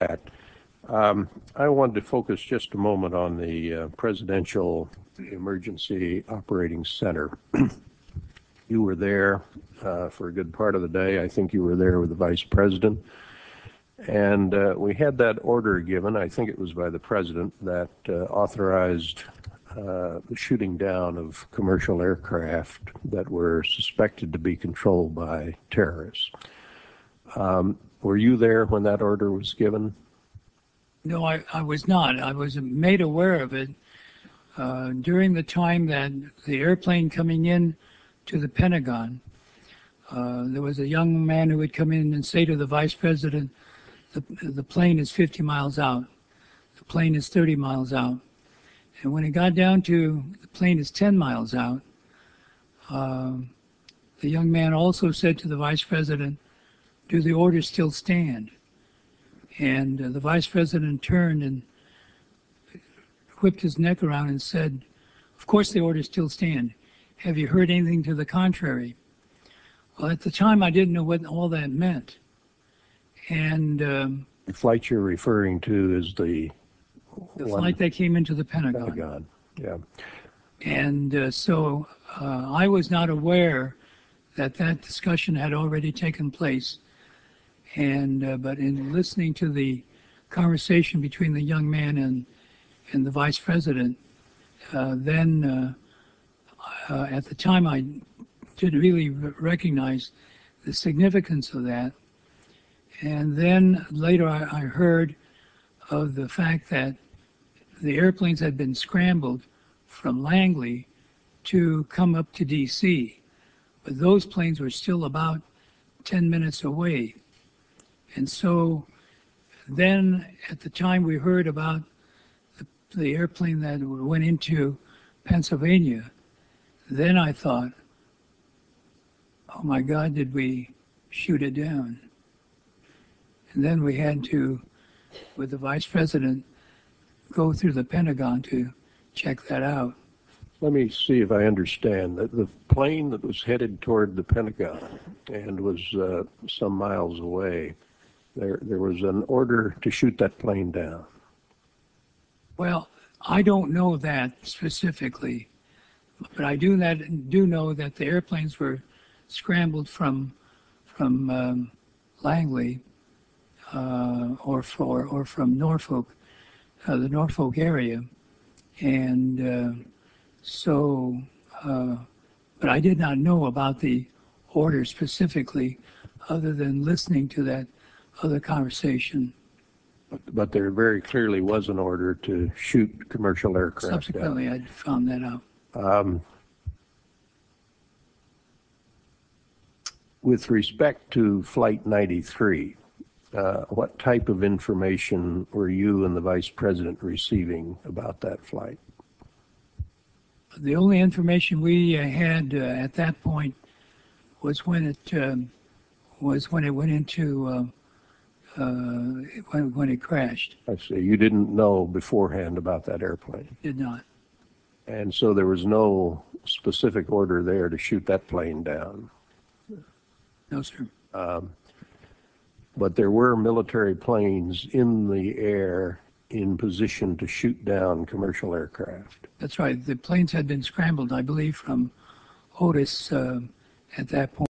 that. I wanted to focus just a moment on the Presidential Emergency Operating Center. You were there for a good part of the day. I think you were there with the Vice President. And we had that order given, I think it was by the President, that authorized the shooting down of commercial aircraft that were suspected to be controlled by terrorists. Were you there when that order was given? No, I was not. I was made aware of it during the time that the airplane coming in to the Pentagon. There was a young man who would come in and say to the Vice President, the plane is 50 miles out. The plane is 30 miles out. And when it got down to the plane is 10 miles out, the young man also said to the Vice President, do the orders still stand? And the Vice President turned and whipped his neck around and said, of course the orders still stand. Have you heard anything to the contrary? Well, at the time I didn't know what all that meant. And the flight you're referring to is the flight that came into the Pentagon. Yeah. And so I was not aware that discussion had already taken place. And but in listening to the conversation between the young man and the Vice President, then at the time I didn't really recognize the significance of that. And then later I heard of the fact that the airplanes had been scrambled from Langley to come up to D.C., but those planes were still about 10 minutes away. And so then at the time we heard about the airplane that went into Pennsylvania, then I thought, oh my God, did we shoot it down? And then we had to, with the Vice President, go through the Pentagon to check that out. Let me see if I understand. The plane that was headed toward the Pentagon and was some miles away, there was an order to shoot that plane down. Well, I don't know that specifically, but I do know that the airplanes were scrambled from Langley or from Norfolk, the Norfolk area, and but I did not know about the order specifically, other than listening to that other conversation. But there very clearly was an order to shoot commercial aircraft Subsequently, down. I found that out. With respect to Flight 93, what type of information were you and the Vice President receiving about that flight? The only information we had at that point was when it went into when it crashed. I see. You didn't know beforehand about that airplane? Did not. And so there was no specific order there to shoot that plane down? No, sir. But there were military planes in the air in position to shoot down commercial aircraft. That's right. The planes had been scrambled, I believe, from Otis at that point.